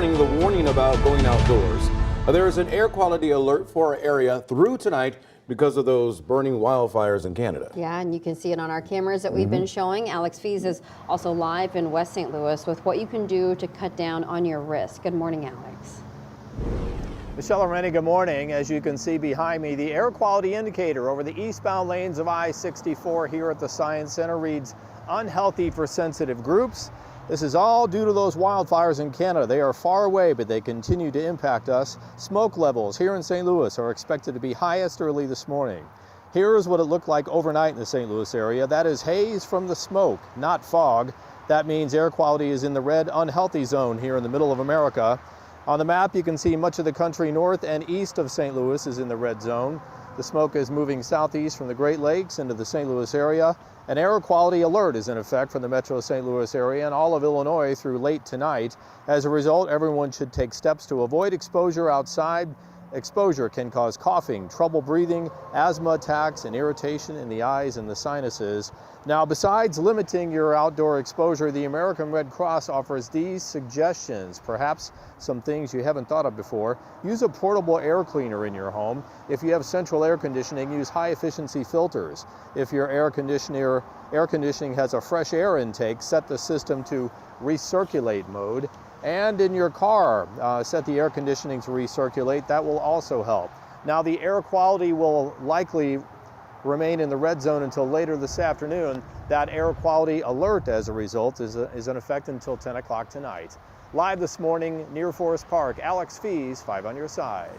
The warning about going outdoors. There is an air quality alert for our area through tonight because of those burning wildfires in Canada. Yeah, and you can see it on our cameras that we've been showing. Alex Fees is also live in West St. Louis with what you can do to cut down on your risk. Good morning, Alex. Michelle and Rennie, good morning. As you can see behind me, the air quality indicator over the eastbound lanes of I-64 here at the Science Center reads unhealthy for sensitive groups. This is all due to those wildfires in Canada. They are far away, but they continue to impact us. Smoke levels here in St. Louis are expected to be highest early this morning. Here is what it looked like overnight in the St. Louis area. That is haze from the smoke, not fog. That means air quality is in the red unhealthy zone here in the middle of America. On the map, you can see much of the country north and east of St. Louis is in the red zone. The smoke is moving southeast from the Great Lakes into the St. Louis area. An air quality alert is in effect for the metro St. Louis area and all of Illinois through late tonight. As a result, everyone should take steps to avoid exposure outside. Exposure can cause coughing, trouble breathing, asthma attacks, and irritation in the eyes and the sinuses. Now, besides limiting your outdoor exposure, the American Red Cross offers these suggestions, perhaps some things you haven't thought of before. Use a portable air cleaner in your home. If you have central air conditioning, use high-efficiency filters. If your air conditioning has a fresh air intake, set the system to recirculate mode. And in your car, set the air conditioning to recirculate. That will also help. Now, the air quality will likely remain in the red zone until later this afternoon. That air quality alert, as a result, is in effect until 10 o'clock tonight. Live this morning near Forest Park, Alex Fees, 5 on your side.